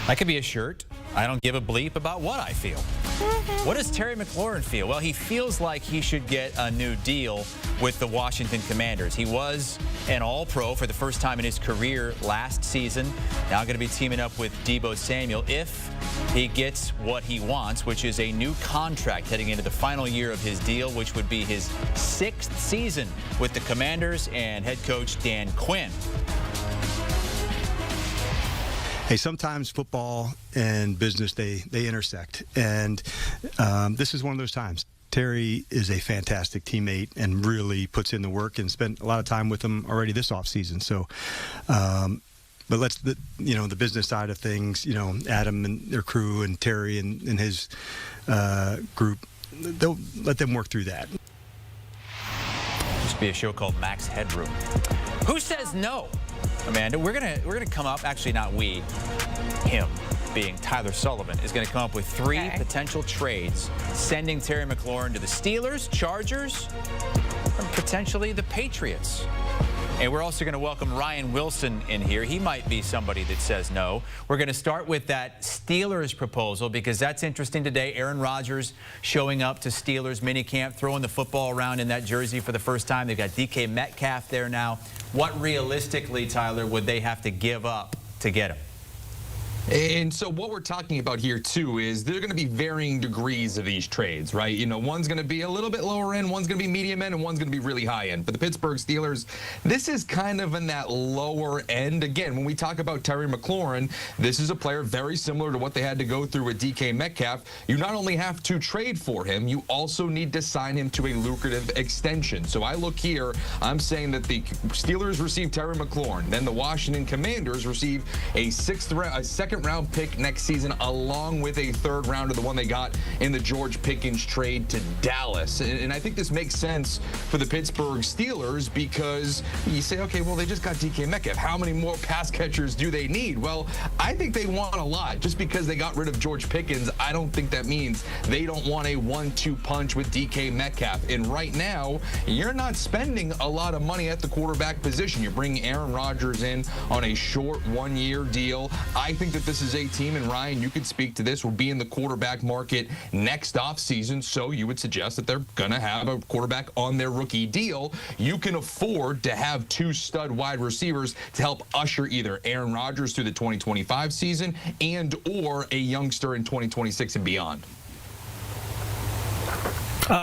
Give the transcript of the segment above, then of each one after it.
That could be a shirt. I don't give a bleep about what I feel. What does Terry McLaurin feel? Well, he feels like he should get a new deal with the Washington Commanders. He was an All-Pro for the first time in his career last season. Now going to be teaming up with Deebo Samuel if he gets what he wants, which is a new contract heading into the final year of his deal, which would be his 6th season with the Commanders and head coach Dan Quinn. Hey, sometimes football and business, they intersect. And this is one of those times. Terry is a fantastic teammate and really puts in the work and spent a lot of time with him already this offseason. So, but the business side of things, Adam and their crew and Terry and his group, they'll let them work through that. Used to be a show called Max Headroom. Who says no? Amanda, we're gonna come up, actually not we, him being Tyler Sullivan, is gonna come up with 3 potential trades sending Terry McLaurin to the Steelers, Chargers, and potentially the Patriots. And we're also going to welcome Ryan Wilson in here. He might be somebody that says no. We're going to start with that Steelers proposal because that's interesting today. Aaron Rodgers showing up to Steelers minicamp, throwing the football around in that jersey for the first time. They've got DK Metcalf there now. What realistically, Tyler, would they have to give up to get him? And so what we're talking about here, too, is there are going to be varying degrees of these trades, right? One's going to be a little bit lower end, one's going to be medium end, and one's going to be really high end. For the Pittsburgh Steelers, this is kind of in that lower end. Again, when we talk about Terry McLaurin, this is a player very similar to what they had to go through with DK Metcalf. You not only have to trade for him, you also need to sign him to a lucrative extension. So I look here, I'm saying that the Steelers receive Terry McLaurin, then the Washington Commanders receive a second-round pick next season, along with a third rounder, the one they got in the George Pickens trade to Dallas. And I think this makes sense for the Pittsburgh Steelers because you say, okay, well, they just got DK Metcalf. How many more pass catchers do they need? Well, I think they want a lot. Just because they got rid of George Pickens, I don't think that means they don't want a 1-2 punch with DK Metcalf. And right now, you're not spending a lot of money at the quarterback position. You're bringing Aaron Rodgers in on a short 1-year deal. I think that this is a team, and Ryan, you could speak to this, will be in the quarterback market next offseason, so you would suggest that they're going to have a quarterback on their rookie deal. You can afford to have 2 stud wide receivers to help usher either Aaron Rodgers through the 2025 season and or a youngster in 2026 and beyond.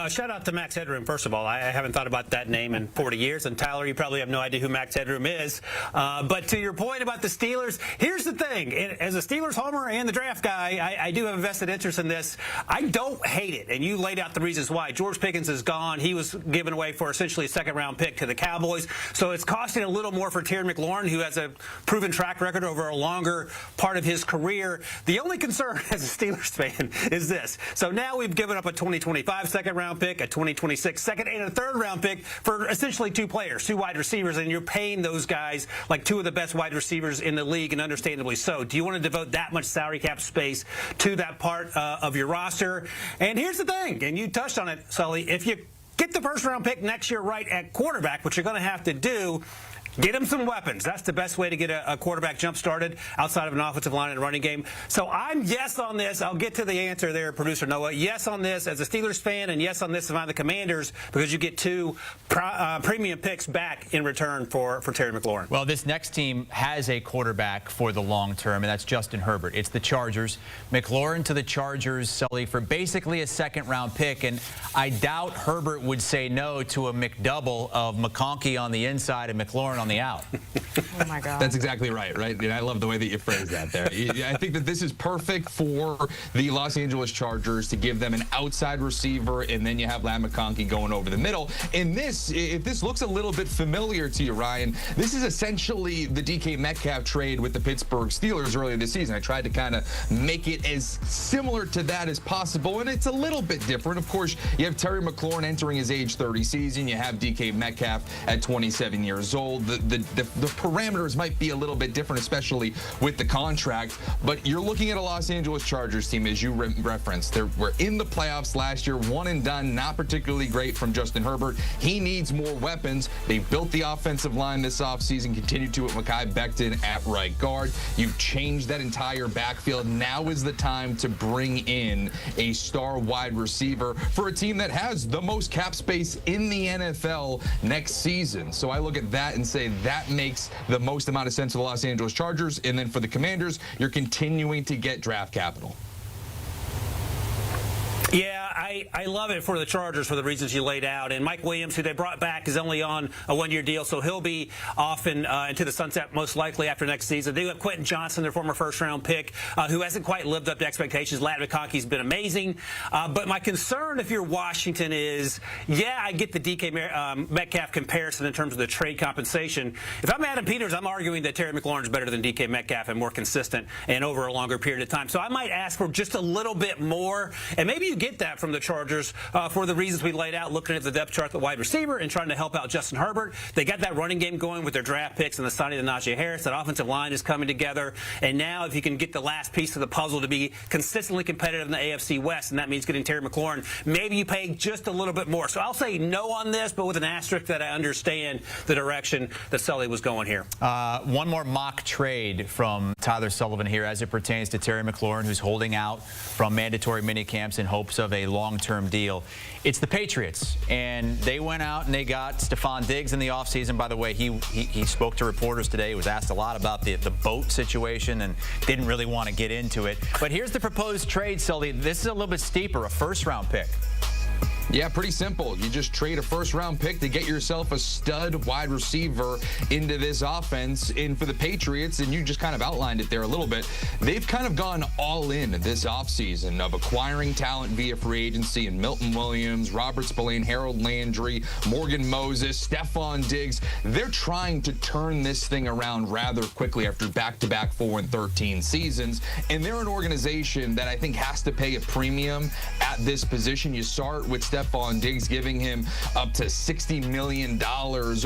Shout out to Max Headroom, first of all. I haven't thought about that name in 40 years. And Tyler, you probably have no idea who Max Headroom is. But to your point about the Steelers, here's the thing. As a Steelers homer and the draft guy, I do have a vested interest in this. I don't hate it. And you laid out the reasons why. George Pickens is gone. He was given away for essentially a second-round pick to the Cowboys. So it's costing a little more for Terry McLaurin, who has a proven track record over a longer part of his career. The only concern as a Steelers fan is this. So now we've given up a 2025 second-round pick, a 2026 second, and a third-round pick for essentially 2 players, 2 wide receivers, and you're paying those guys like 2 of the best wide receivers in the league, and understandably so. Do you want to devote that much salary cap space to that part of your roster? And here's the thing, and you touched on it, Sully. If you get the first-round pick next year right at quarterback, which you're going to have to do, get him some weapons. That's the best way to get a quarterback jump-started outside of an offensive line and running game. So I'm yes on this. I'll get to the answer there, Producer Noah. Yes on this as a Steelers fan, and yes on this if I'm the Commanders, because you get 2 premium picks back in return for Terry McLaurin. Well, this next team has a quarterback for the long term, and that's Justin Herbert. It's the Chargers. McLaurin to the Chargers, Sully, for basically a second-round pick, and I doubt Herbert would say no to a McDouble of McConkey on the inside and McLaurin on the out. Oh, my God. That's exactly right? And I love the way that you phrased that there. I think that this is perfect for the Los Angeles Chargers to give them an outside receiver, and then you have Ladd McConkey going over the middle. And this, if this looks a little bit familiar to you, Ryan, this is essentially the DK Metcalf trade with the Pittsburgh Steelers earlier this season. I tried to kind of make it as similar to that as possible, and it's a little bit different. Of course, you have Terry McLaurin entering his age 30 season. You have DK Metcalf at 27 years old. the parameters might be a little bit different, especially with the contract. But you're looking at a Los Angeles Chargers team, as you referenced. They were in the playoffs last year, one and done, not particularly great from Justin Herbert. He needs more weapons. They built the offensive line this offseason, continued to with Mekhi Becton at right guard. You've changed that entire backfield. Now is the time to bring in a star wide receiver for a team that has the most cap space in the NFL next season. So I look at that and say that makes the most amount of sense for the Los Angeles Chargers. And then for the Commanders, you're continuing to get draft capital. Yeah, I love it for the Chargers for the reasons you laid out. And Mike Williams, who they brought back, is only on a one-year deal, so he'll be off into the sunset most likely after next season. They have Quentin Johnson, their former first-round pick, who hasn't quite lived up to expectations. Ladd McConkey's been amazing. But my concern, if you're Washington, is, yeah, I get the DK Metcalf comparison in terms of the trade compensation. If I'm Adam Peters, I'm arguing that Terry McLaurin is better than DK Metcalf and more consistent and over a longer period of time. So I might ask for just a little bit more, and maybe you get that from the Chargers for the reasons we laid out, looking at the depth chart, the wide receiver, and trying to help out Justin Herbert. They got that running game going with their draft picks and the signing of Najee Harris. That offensive line is coming together. And now if you can get the last piece of the puzzle to be consistently competitive in the AFC West, and that means getting Terry McLaurin, maybe you pay just a little bit more. So I'll say no on this, but with an asterisk that I understand the direction that Sully was going here. One more mock trade from Tyler Sullivan here as it pertains to Terry McLaurin, who's holding out from mandatory minicamps in hopes of a long-term deal. It's the Patriots, and they went out and they got Stephon Diggs in the offseason. By the way, he spoke to reporters today. He was asked a lot about the boat situation and didn't really want to get into it. But here's the proposed trade, Sully. This is a little bit steeper, a first-round pick. Yeah, pretty simple. You just trade a first-round pick to get yourself a stud wide receiver into this offense. And for the Patriots, and you just kind of outlined it there a little bit, they've kind of gone all in this offseason of acquiring talent via free agency and Milton Williams, Robert Spillane, Harold Landry, Morgan Moses, Stephon Diggs. They're trying to turn this thing around rather quickly after back-to-back 4-13 seasons. And they're an organization that I think has to pay a premium at this position. You start with Stephon Diggs, giving him up to $60 million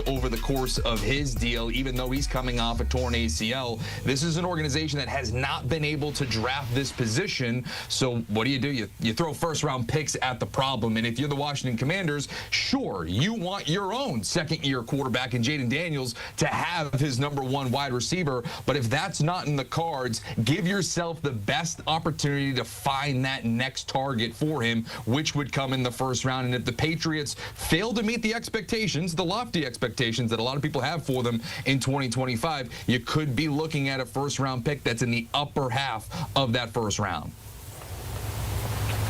over the course of his deal, even though he's coming off a torn ACL. This is an organization that has not been able to draft this position. So what do? You throw first-round picks at the problem. And if you're the Washington Commanders, sure, you want your own second-year quarterback in Jaden Daniels to have his #1 wide receiver. But if that's not in the cards, give yourself the best opportunity to find that next target for him, which would come in the first round. And if the Patriots fail to meet the expectations, the lofty expectations that a lot of people have for them in 2025, you could be looking at a first-round pick that's in the upper half of that first round.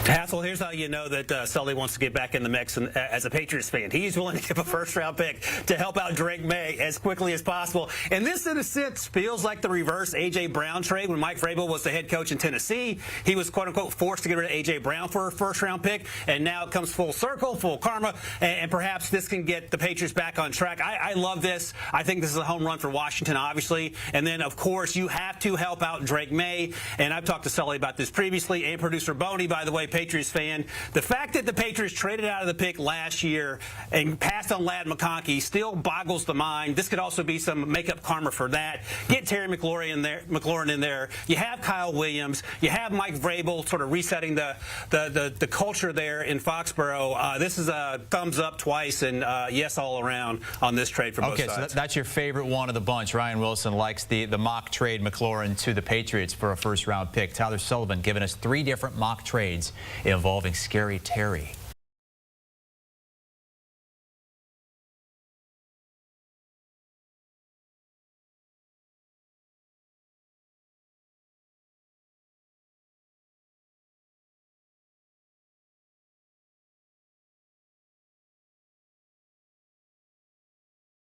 Hassel, here's how you know that Sully wants to get back in the mix and, as a Patriots fan. He's willing to give a first-round pick to help out Drake May as quickly as possible. And this, in a sense, feels like the reverse A.J. Brown trade. When Mike Vrabel was the head coach in Tennessee, he was, quote-unquote, forced to get rid of A.J. Brown for a first-round pick. And now it comes full circle, full karma, and perhaps this can get the Patriots back on track. I love this. I think this is a home run for Washington, obviously. And then, of course, you have to help out Drake May. And I've talked to Sully about this previously, and producer Boney, by the way, Patriots fan. The fact that the Patriots traded out of the pick last year and passed on Ladd McConkey still boggles the mind. This could also be some makeup karma for that. Get Terry McLaurin in there. You have Kyle Williams. You have Mike Vrabel sort of resetting the culture there in Foxborough. This is a thumbs up twice and yes all around on this trade for both sides. Okay, so that's your favorite one of the bunch. Ryan Wilson likes the mock trade McLaurin to the Patriots for a first-round pick. Tyler Sullivan giving us 3 different mock trades involving Scary Terry.